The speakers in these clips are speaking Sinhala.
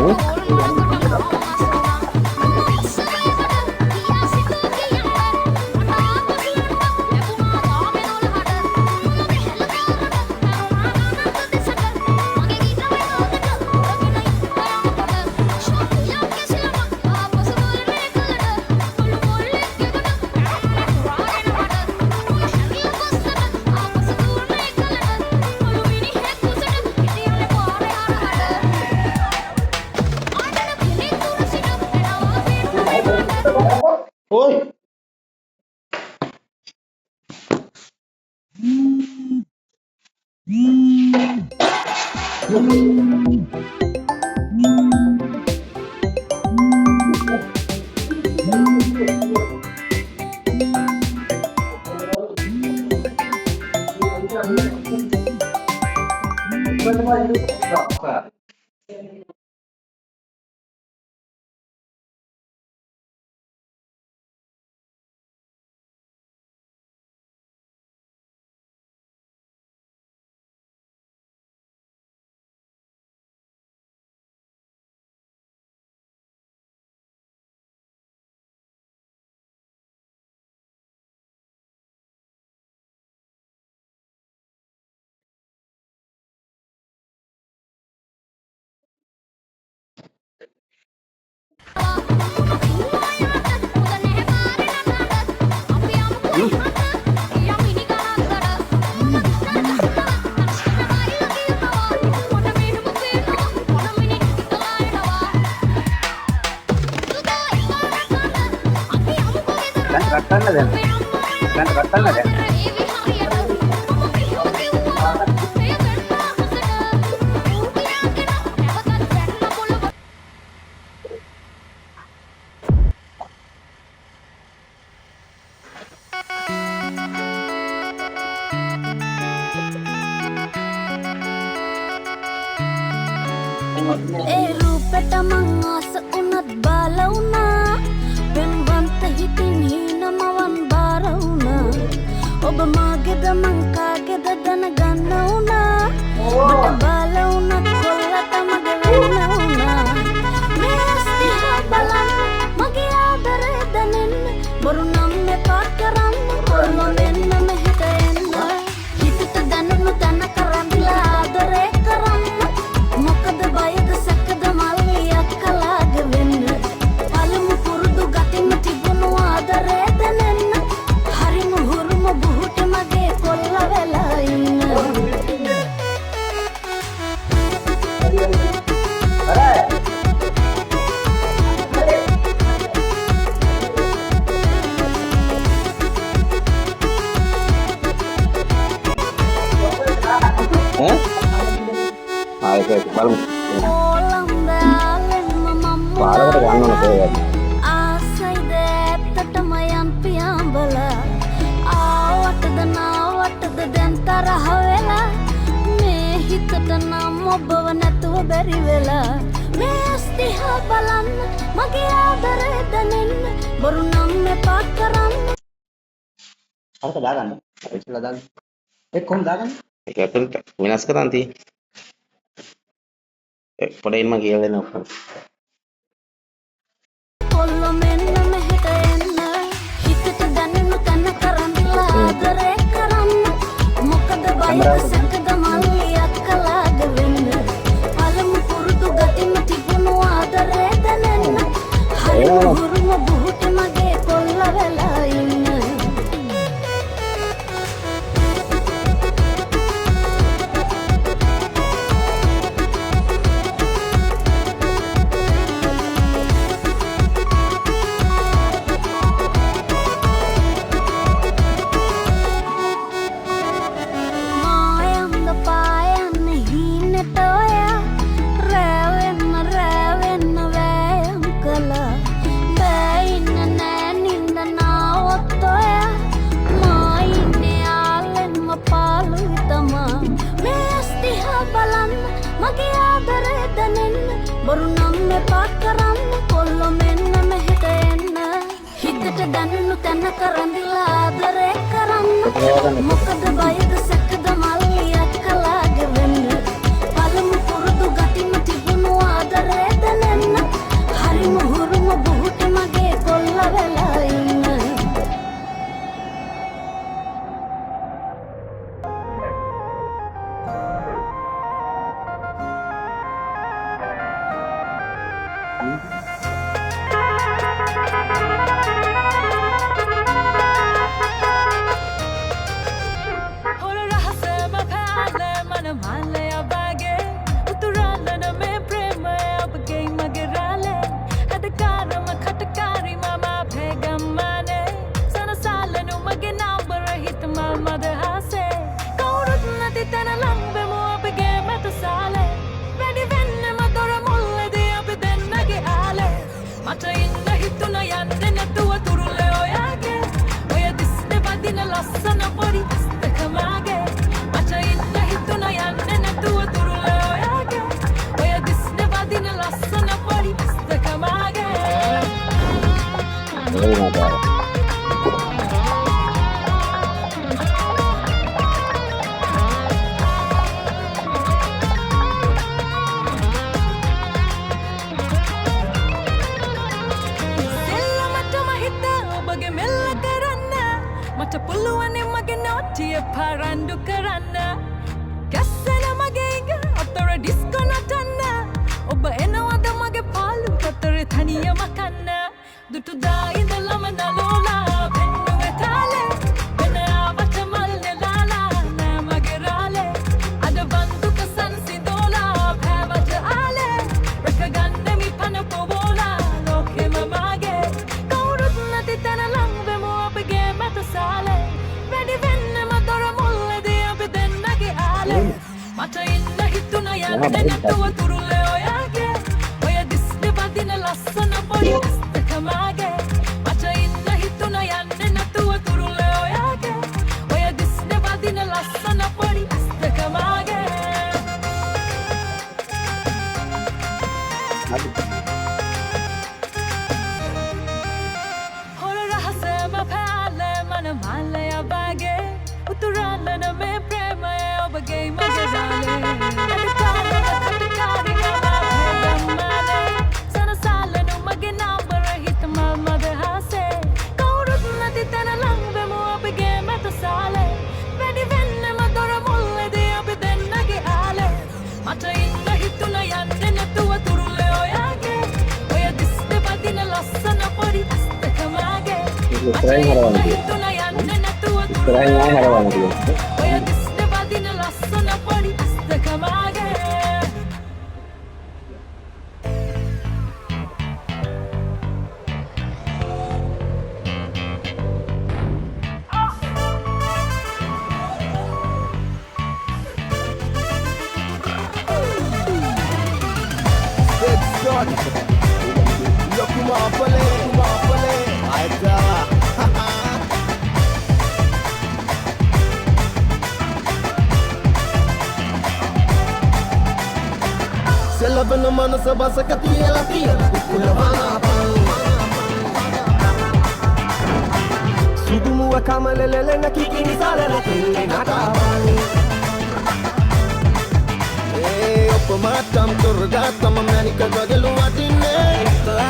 Oi! ඒ රූපෙට මං ආස උනත් බාල වුණා පෙන්වන්ත හිතින් හීනමවන් බාර වුණා ඔබ මාගේද මං කාගේද දැනගන්න වුණා මට බාල වුණත් කොල්ලට මගේ වෙන්න වුණා මේ ස්තිහා බලන්න මගේ ආදරේ දැනෙන්න බොරු නම් එපා කරන්න කොල්ලෝ මෙන්න මෙහෙට එන්න හිතට දැනුණු තැන කරන්දිලා ආදරේ කරන්න මොකද බයද සැකද මල්ලියක් කලාග වෙන්න පළමු පුරුදු ගතිම තිබුණු ආදරේ දැනෙන්න හරිම හුරුම බුහුට මගේ කොල්ල වෙලා ඉන්න ආසයිද ඇත්තටම යම් පියඹලා ආවටද නාවටද දැන් තරහ වෙලා මේ හිතට නම් ඔබව නැතුව බැරි වෙලා මේ ස්තිහා බලන්න මගේ ආදරේ දැනෙන්න බොරු නම් එපා කරන්න අරක දාගන්න. ඉස්සලා දාගන්න. කොහොමද දාගන්නේ? ඒක ඇතුළට වෙනස් කරන් තියෙන්නේ. පොඩ්ඩක් මම කියලා දෙන්න ඔක්කොම. කොල්ලෝ මෙන්න මෙහෙට එන්න හිතට දැනෙන්න තන කරන්දිලා ආදරේ කරන්න මොකද බයද සැකද මල්ලියක් කලාග වෙන්න පළමු පුරුදු ගතිම තිබුණු ආදරේ දැනෙන්න හරිම හුරුම බුහුට මගේ කොල්ල වෙලා ඉන්න මගේ ආදරේ දැනෙන්න බොරු නම් එපා කරන්න කොල්ලෝ මෙන්න මෙහෙට එන්න හිතට දැනුණු තැන කරන්දිලා ආදරේ කරන්න මොකද බයද සැකද මල්ලියක් කලාග වෙන්න පළමු පුරුදු ගතිම තිබුණු ආදරේ දැනෙන්න මාලය බාගේ උතුරාලන මේ ප්‍රේමය ඔබගේ මගේ රාලේ හදකාරම කටකාරි මම භේගම්මානේ සනසාලනු මගේ නාබර හිත මල් මද හාසේ කවුරුත් නැති තැන ලංවෙමු අපගේ මැත සාලේ වැඩි වෙන්නම දොර මුල්ලදී අපි දෙන්නගේ ආලේ මට ඉන්න හිතුන යන්නේ නැතුව තුරුලේ ඔයාගේ ඔය දිස්නේ වදින ලස්සන පොඩි දෙකමාගේ මට ඉන්න හිතුන යන්නේ නැතුව තුරුලේ ඔයාගේ ඔය දිස්නේ වදින ලස්සන පොඩි දෙකමාගේ Oh my God. සෙල්ලමටම හිත ඔබගේ මෙල්ල කරන්න මට පුළුවනි මගේ නොටිය පරන්ඩු කරන්න කැස්සෙන මගේ ඉඟ අතර ඩිස්කෝ නටන්න ඔබ එනවද මගේ පාලු අතරේ තනියම කන්න දුටුදා ඉඳලම නලෝලා පෙන්නුවේ තාලේ වෙන ආවට මල් නෙලාලා නෑ මගේ රාලේ අද බන්දුක සංසිඳෝලා පෑවට ආලේ රැකගන්න මි පන පොවෝලා ලෝකෙම මාගේ කවුරුත් නැති තැන ලංවෙමු අපගේ මැත සාලේ වැඩි වෙන්නම දොර මුල්ලදී අපි දෙන්නගේ ආලේ මට ඉන්න හිතුන යන්නේ නැතුව තුරුලේ ඔයාගේ ඔය දිස්නේ වදින ලස්සන පොඩි දෙකමාගේ මට ඉන්න හිතුන යන්නේ නැතුව තුරුලේ ඔයාගේ ඔය දිස්නේ වදින ලස්සන පොඩි දෙකමාගේ හොර රහසම පෑලේ මන මාලය බාගේ උතුරාලන මේ ප්‍රේමය ඔබගේ මගේ රාලේ අදකාරම කටකාරි මම භේගම්මානේ සනසාලනු මගේ නාබර හිත මල් මද හාසේ කවුරුත් නැති තැන ලංවෙමු අපගේ මැත සාලේ වැඩි වෙන්නම දොර මුල්ලදී අපි දෙන්නගේ ආලේ මට ඉන්න හිතුන යන්නේ නැතුව තුරුලේ ඔයාගේ ඔය දිස්නේ වදින ලස්සන පොඩි දෙකමාගේ Israel harapan dia. හිතුන යන්නේ නැතුව Israel nggak harapan dia. ඔය දිස්නේ වදින ලස්සන පොඩි දෙකමාගේ Selabana manasa basa katiyala tiyala kulavana Sudumuwa kamalelele na kikini salala kille nakabani Opamatam turgatam manika gagalu adinne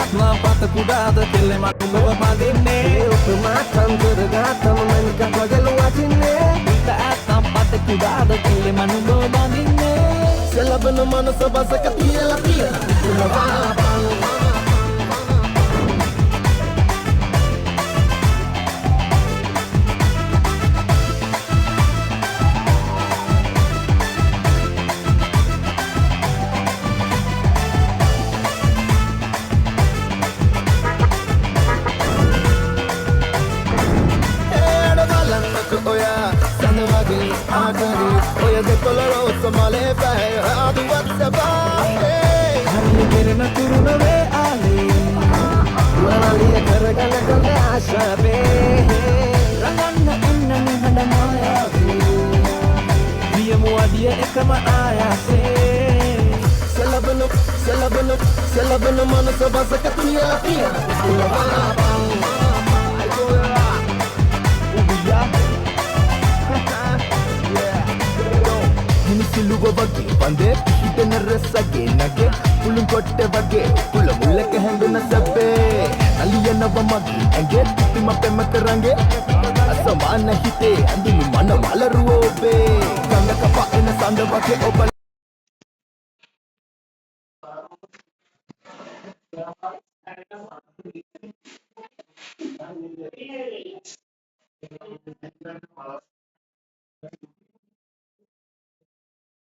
Atma pata kudada kille manuwa padinne Opamatam turgatam manika gagalu adinne Atma pata kudada kille manuwa padinne Selabana manasa basa katiyala tiyala kulavana Oya, sanwagi, agari, oya de coloro somale pae, adu watsaba. Hari kirna turuna ve ali, manali karagana kande asha be. Ranganna enna ni handa maya be. Dia muadia ekama aya se. Selabanu manasa basa katuya pia. Kulavana bang. Siluva vage bande idena resage nage pulun kotte vage pula mullake henduna sabbe aliyana vamage ange titima pemakarange asamana hite andinu mana malaruwo be kanga kapa ena sanda vage oba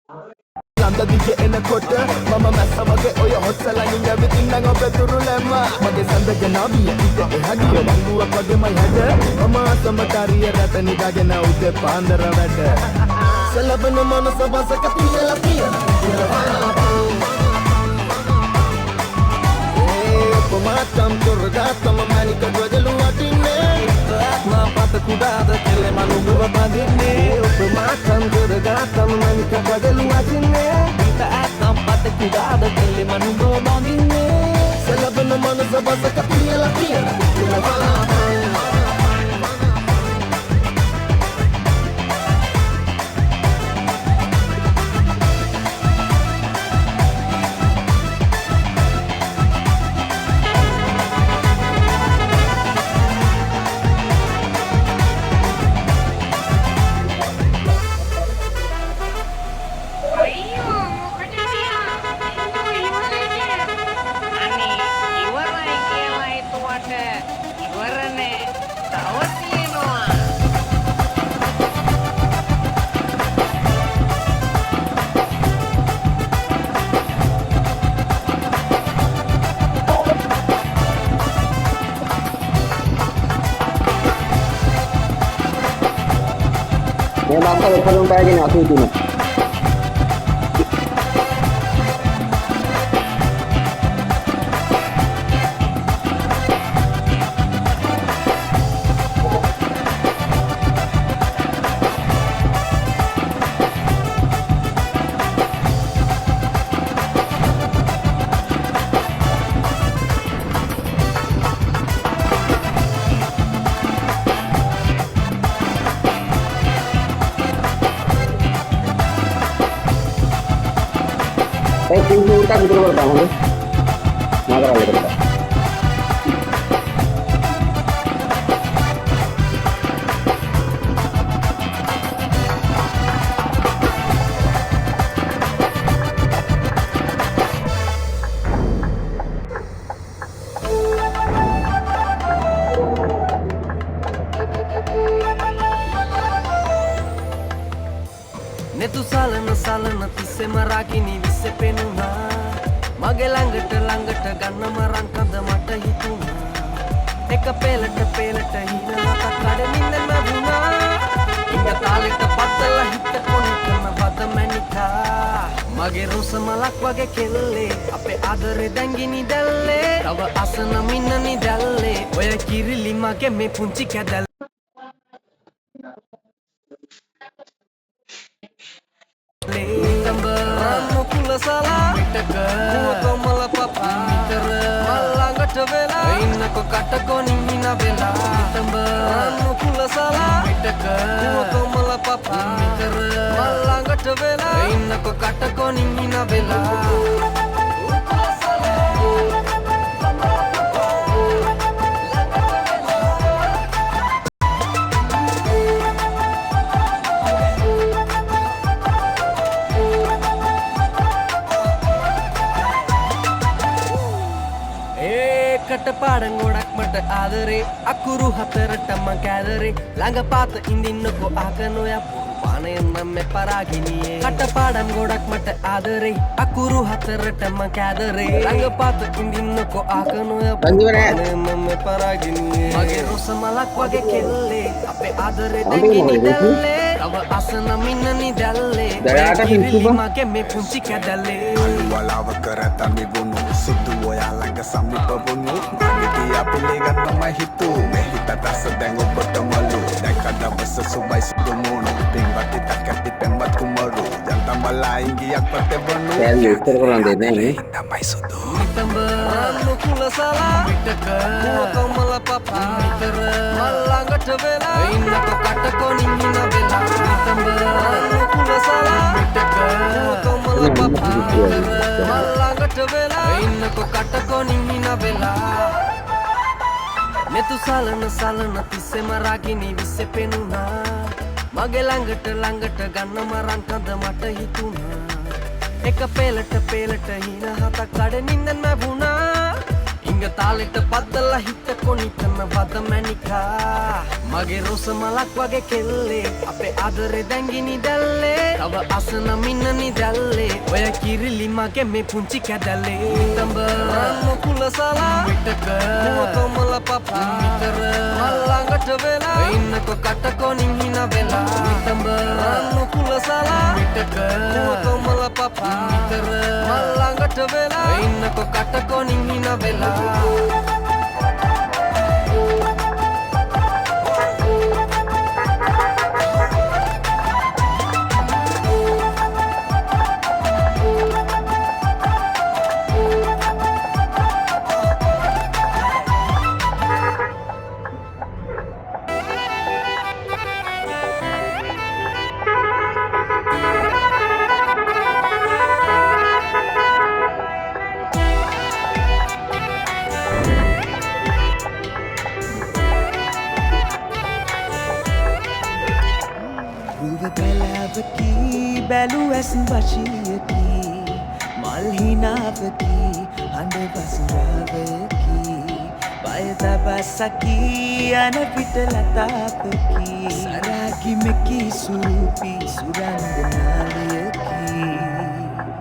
ලන්ද දිගේ එනකොට මම මැස්ස වගේ ඔය හොස්සලනින් ඇවිදින්නම් ඔබේ තුරුලෙම මගේ සඳක නාවිය ඉත එහා ගිය වංගුවක් වගේමයි හැඩ මම අසමකාරිය රට නිදාගෙන උදේ පාන්දර වැඩ සලබන මනස බසක පියලා පියන ඔපමාටම් තුරගාතම මැනික ගොඩලු වටින්නේ ආත්මා පත කුඩාද කෙලෙ මනුබව බඳින්නේ ඔපමාටම් තුරගාතම මැනික ගොඩලු වටින්නේ ආත්මා පත කුඩාද කෙලෙ මනුබව බඳින්නේ සලබන මනස බසක පියලා පියන මේ බක්ක දෙකම පෑගෙන 83. pintu utang itu pertama nih. Nggak terlalu besar. netu salana tisse marakini visse penuna mage langata ganna maran kada mata hituna eka pelata hina ta kade minna mabuna inga taleta paddala hitta konikana bada manika mage rosa malak wage kelle ape adare dangini dalle tawa asana minna ni dalle oya kirili mage me punchi kadal Mukula sala mitaka komala papa mitara malangata vela innako katako nina vela tamba mukula sala mitaka komala papa mitara malangata vela innako katako nina vela පාඩම් ගොඩක් මට ආදරේ අකුරු හතරටම කැදරේ ළඟ පාත ඉඳින්නකෝ ආකනෝයා පුරු පානයන් නම් මේ පරාගිනියේ කට පාඩම් ගොඩක් මට ආදරේ අකුරු හතරටම කැදරේ ළඟ පාත ඉඳින්නකෝ ආකනෝයා පුරු පානයන් නම් මේ පරාගිනියේ මගේ රොස මලක් වගේ කෙල්ලේ අපේ ආදරේ දෙන්නේ දැල්ලේ තව අසන මින්න නිදල්ලේ කිරිලි මගේ මේ පුංචි කැදල්ලේ වලාව කරතන් මිබුණු සුදු ඔයා ළඟ සමීප වුණු මගේ අපිලේ ගන්නම හිතු මේ හිත තස දැන් ඔබට මලු දැක්ක දවස සුබයි සුදු මොන පින්වත්ටි තක්කටි පෙම්වත් කුමරු ජන්තම් බලායින් ගියක් පතේ වුණු දැන් විස්තර කරන්න දෙන්නේ නේ තමයි සුදු තඹ නුකුල සලා පිටක කොමල පපා විතර මල්ලඟට වෙලා ඉන්නකො කටකො නින්න වෙලා තඹ නුකුල සලා පිටක කොමල පපා මල්ලඟට වෙලා ඉන්නකො කටකො නින්න වෙලා netu salana tisse maragini visse penuna mage langata ganna maran kada mata hituna eka pelata hina hata kade ninnan mabuna සිංග තාලෙට පද්දලා හිත කොනිතන වද මැනිකා මගේ රොස මලක් වගේ කෙල්ලේ අපේ ආදරේ දැංගිනි දැල්ලේ තව අසන මින්නනි දැල්ලේ ඔය කිරිලි මගේ මේ පුංචි කැදල්ලේ තඹ මොකුල සලා විටක මොකමල පපා විතර මල්ලඟට වෙලා ඉන්නකො කටකො නිහින වෙලා තඹ මොකුල සලා විටක මොකමල පපා විතර මල්ලඟට වෙලා ඉන්නකො කටකො නිහින වෙලා බැලු ඇසන් වශයකි මල් හිනාවකි හඬ වසුරාවකි බයත බස්සකි අන පිට ලතාපකි සරාකි මෙකි සුරුපි සුරංගනාලයකි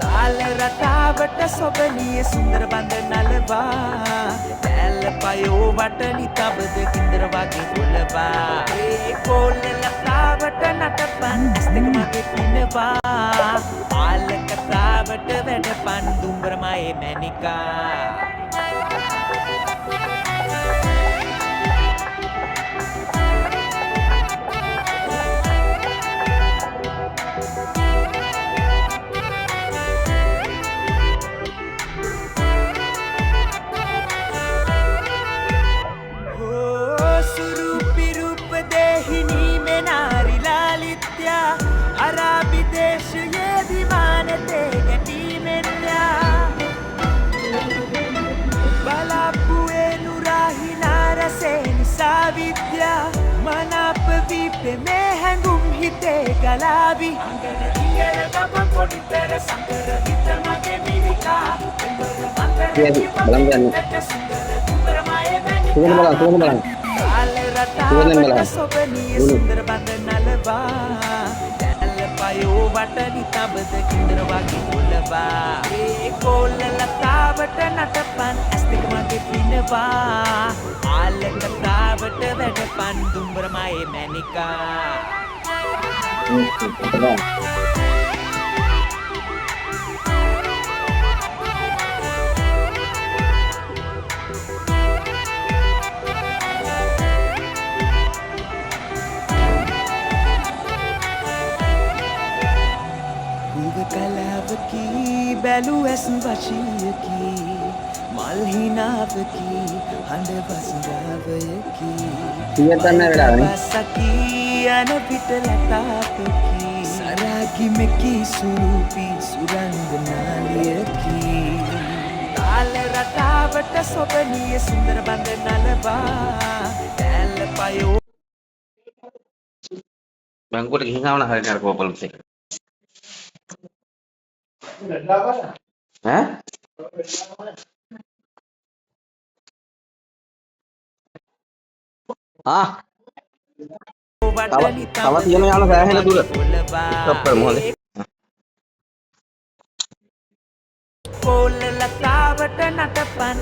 තාල රටාවට සොබනිය සුන්දර බඳ නලවා දැල්ල පයෝ වටනි තබද කින්දර වගේ කොලවා ඒ කොල්ල ලතාවට නටපන් ඇස් දෙක මගේ පිනවා ආල කතාවට වැඩපන් දුම්බරමයේ මැනිකා මේ හැඟුම් හිතේ ගලාවි අංගන ඉංගල ගම පොඩිතර සංකර විත මගේ මිරිකා බලන්න බලන්න කාල රටාවට සොබනිය සුන්දර බඳ නලවා දැල්ල පයෝ වටනි තබද කින්දර වගේ කොලවා ඒ කොල්ල ලතාවට නටපන් ඇස් දෙක මගේ පිනවා ආල කතාවට වැඩපන් දුම්බරමයේ මැනිකා බැලු ඇසන් වශයකි මල් හිනාවකි හඬ වසුරාවයකි බසකි අන පිට ලතාපකි සරාකි මෙකි සුරුපි සුරංගනාලයකි තාල රටාවට සොබනිය සුන්දර බඳ නලවා දැල්ල පයෝ බංකුවට ගිහින් ආවන හරියට අර කෝපල්ස් එක ඈ තව තියෙන යාල සෑහෙන දුර ස්ටොප් කරමු හොඳේ කොල්ල ලතාවට නටපන්